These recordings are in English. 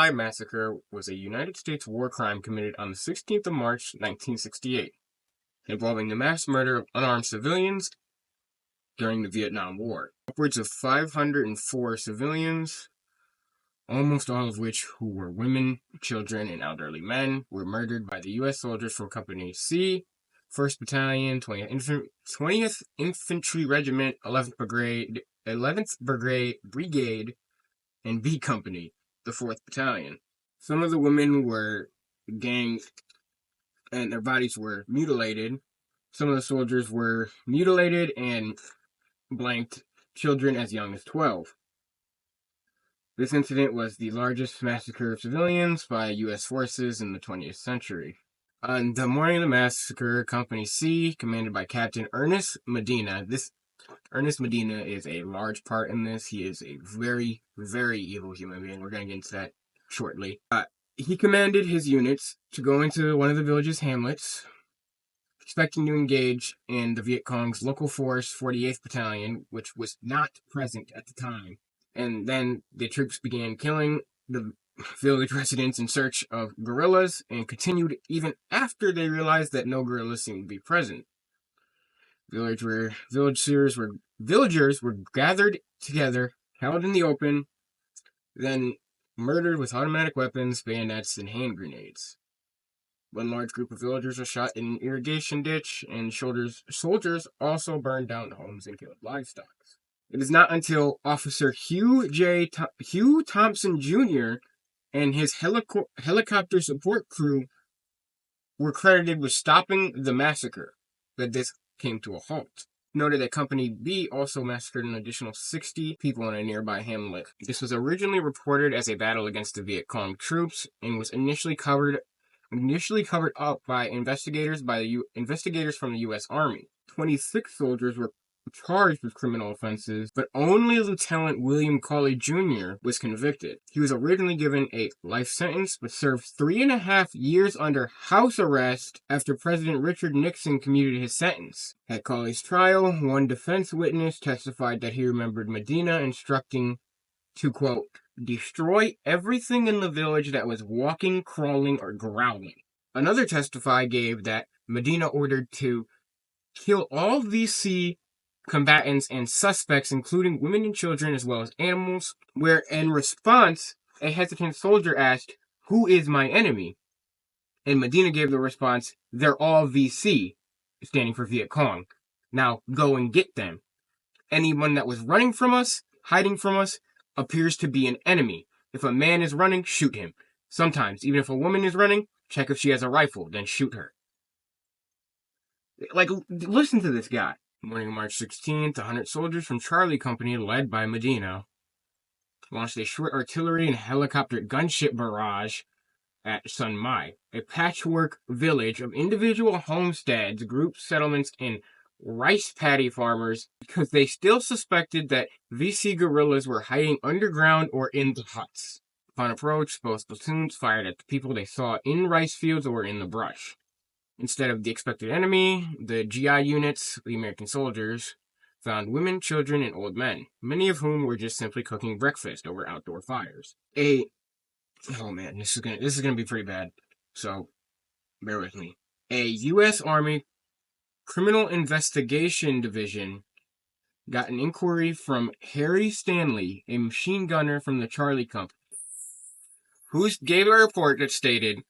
Lai massacre was a United States war crime committed on the 16th of March, 1968, involving the mass murder of unarmed civilians during the Vietnam War. Upwards of 504 civilians, almost all of which who were women, children, and elderly men, were murdered by the U.S. soldiers from Company C, 1st Battalion, 20th Infantry Regiment, 11th Brigade, and B Company, the 4th Battalion. Some of the women were ganged and their bodies were mutilated. Some of the soldiers were mutilated and blanked children as young as 12. This incident was the largest massacre of civilians by U.S. forces in the 20th century. On the morning of the massacre, Company C, commanded by Captain Ernest Medina, Ernest Medina is a large part in this. He is a very, very evil human being. We're going to get into that shortly. He commanded his units to go into one of the village's hamlets, expecting to engage in the Viet Cong's local force, 48th Battalion, which was not present at the time. And then the troops began killing the village residents in search of guerrillas and continued even after they realized that no guerrillas seemed to be present. Villagers were gathered together, held in the open, then murdered with automatic weapons, bayonets, and hand grenades. One large group of villagers was shot in an irrigation ditch, and soldiers also burned down homes and killed livestock. It is not until Officer Hugh Thompson Jr. and his helicopter support crew were credited with stopping the massacre that this came to a halt. Noted that Company B also massacred an additional 60 people in a nearby hamlet. This was originally reported as a battle against the Viet Cong troops and was initially covered up by investigators from the U.S. Army. 26 soldiers were charged with criminal offenses, but only Lieutenant William Cawley Jr. was convicted. He was originally given a life sentence, but served 3.5 years under house arrest after President Richard Nixon commuted his sentence. At Cawley's trial, one defense witness testified that he remembered Medina instructing to, quote, destroy everything in the village that was walking, crawling, or growling. Another testifier gave that Medina ordered to kill all VC combatants and suspects, including women and children, as well as animals, where in response, a hesitant soldier asked, who is my enemy? And Medina gave the response, they're all VC, standing for Viet Cong. Now go and get them. Anyone that was running from us, hiding from us, appears to be an enemy. If a man is running, shoot him. Sometimes, even if a woman is running, check if she has a rifle, then shoot her. Like, listen to this guy. Morning of March 16th, 100 soldiers from Charlie Company, led by Medina, launched a short artillery and helicopter gunship barrage at Sun Mai, a patchwork village of individual homesteads, group settlements, and rice paddy farmers, because they still suspected that VC guerrillas were hiding underground or in the huts. Upon approach, both platoons fired at the people they saw in rice fields or in the brush. Instead of the expected enemy, the GI units, the American soldiers, found women, children, and old men, many of whom were just simply cooking breakfast over outdoor fires. Oh man, this is gonna be pretty bad, so bear with me. A U.S. Army Criminal Investigation Division got an inquiry from Harry Stanley, a machine gunner from the Charlie Company, who gave a report that stated,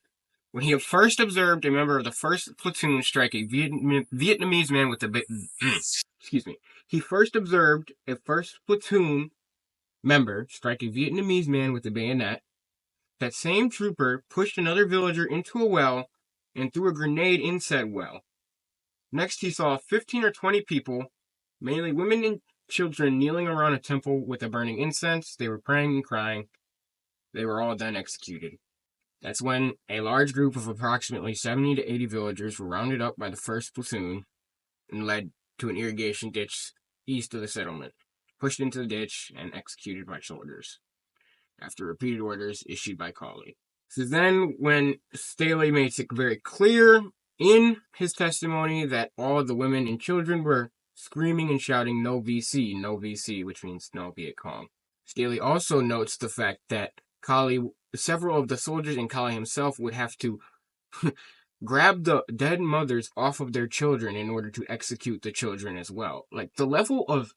when he first observed a member of the 1st platoon strike a Vietnamese man with He first observed a 1st platoon member strike a Vietnamese man with a bayonet. That same trooper pushed another villager into a well and threw a grenade in said well. Next, he saw 15 or 20 people, mainly women and children, kneeling around a temple with a burning incense. They were praying and crying. They were all then executed. That's when a large group of approximately 70 to 80 villagers were rounded up by the 1st platoon and led to an irrigation ditch east of the settlement, pushed into the ditch, and executed by soldiers, after repeated orders issued by Cawley. So then, when Staley makes it very clear in his testimony that all of the women and children were screaming and shouting, no VC, which means no Viet Cong. Staley also notes the fact that Cawley several of the soldiers and Kali himself would have to grab the dead mothers off of their children in order to execute the children as well. Like the level of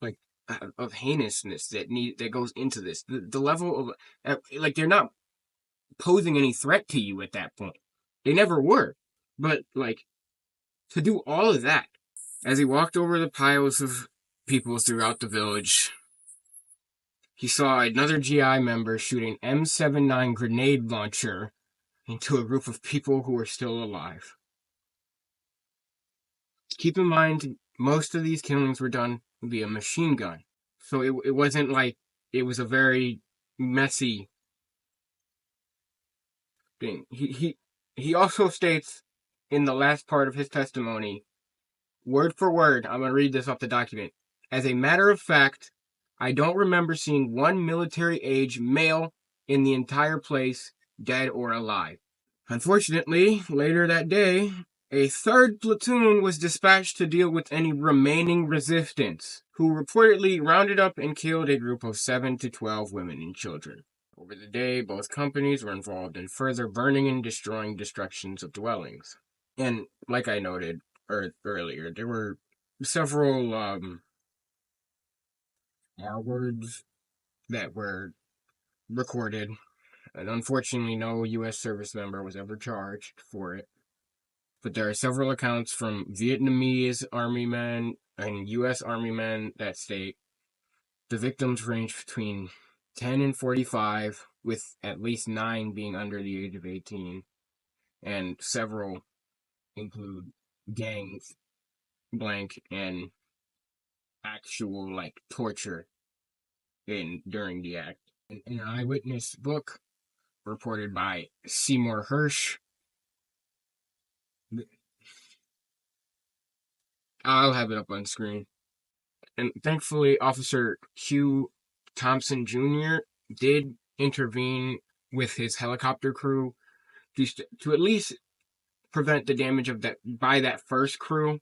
like of heinousness that goes into this, the level of like they're not posing any threat to you at that point. They never were, but like to do all of that as he walked over the piles of people throughout the village. He saw another GI member shoot an M79 grenade launcher into a group of people who were still alive. Keep in mind, most of these killings were done via machine gun. So it wasn't like it was a very messy thing. He also states in the last part of his testimony, word for word, I'm going to read this off the document. As a matter of fact, I don't remember seeing one military-age male in the entire place, dead or alive. Unfortunately, later that day, a third platoon was dispatched to deal with any remaining resistance, who reportedly rounded up and killed a group of 7 to 12 women and children. Over the day, both companies were involved in further burning and destroying destructions of dwellings. And like I noted earlier, there were several R-words that were recorded, and unfortunately no U.S. service member was ever charged for it. But there are several accounts from Vietnamese army men and U.S. army men that state the victims range between 10 and 45, with at least 9 being under the age of 18, and several include gangs, blank, and actual like torture during the act. In an eyewitness book reported by Seymour Hersh, I'll have it up on screen. And thankfully, Officer Hugh Thompson Jr. did intervene with his helicopter crew to at least prevent the damage of that first crew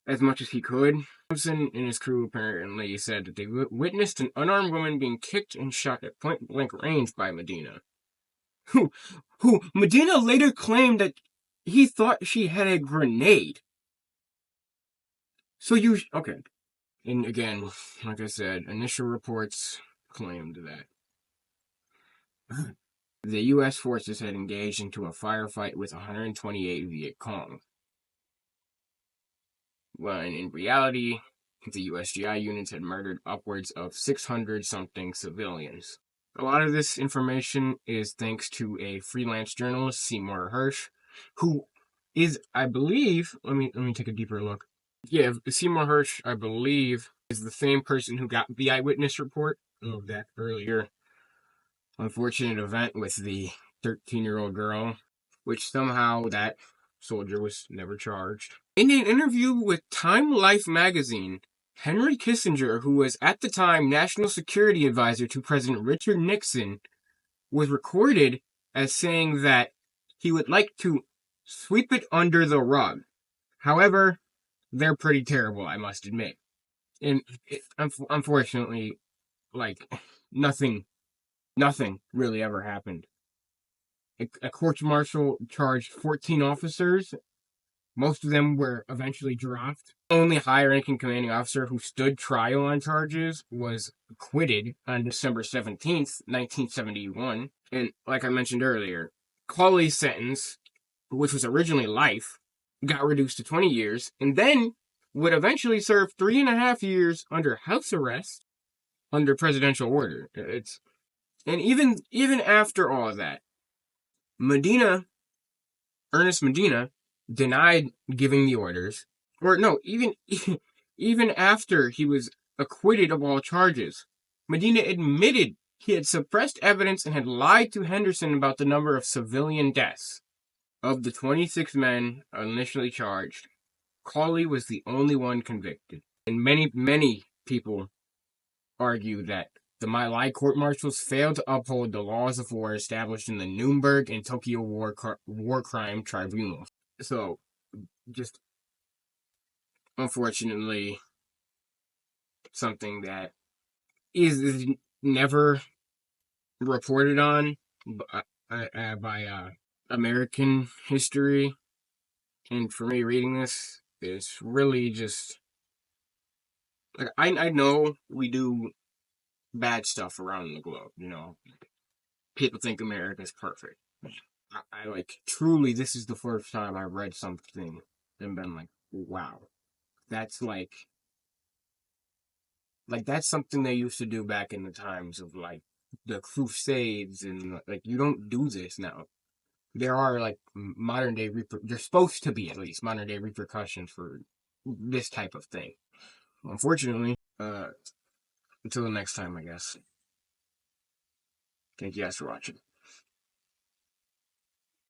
as much as he could. Thompson and his crew apparently said that they witnessed an unarmed woman being kicked and shot at point blank range by Medina. Who Medina later claimed that he thought she had a grenade. So okay. And again, like I said, initial reports claimed that the U.S. forces had engaged into a firefight with 128 Viet Cong. When in reality, the USGI units had murdered upwards of 600-something civilians. A lot of this information is thanks to a freelance journalist, Seymour Hersh, who is, I believe, let me take a deeper look. Yeah, Seymour Hersh, I believe, is the same person who got the eyewitness report of that earlier unfortunate event with the 13-year-old girl, which somehow that soldier was never charged. In an interview with Time Life magazine, Henry Kissinger, who was at the time National Security Advisor to President Richard Nixon, was recorded as saying that he would like to sweep it under the rug. However, they're pretty terrible, I must admit. And unfortunately, like, nothing really ever happened. A court-martial charged 14 officers. Most of them were eventually dropped. The only higher-ranking commanding officer who stood trial on charges was acquitted on December 17th, 1971. And like I mentioned earlier, Cawley's sentence, which was originally life, got reduced to 20 years, and then would eventually serve 3.5 years under house arrest under presidential order. And even after all of that, Ernest Medina, denied giving the orders. Or no, even after he was acquitted of all charges, Medina admitted he had suppressed evidence and had lied to Henderson about the number of civilian deaths. Of the 26 men initially charged, Cawley was the only one convicted. And many people argue that the My Lai court-martials failed to uphold the laws of war established in the Nuremberg and Tokyo war crime tribunals. So, just unfortunately, something that is never reported on by American history. And for me, reading this, it's really just like I know we do bad stuff around the globe. You know, people think America's perfect. I like truly. This is the first time I've read something and been like, wow, that's like that's something they used to do back in the times of like the Crusades, and like you don't do this now. There are like modern day there's supposed to be at least modern day repercussions for this type of thing. Unfortunately, until the next time, I guess. Thank you guys for watching.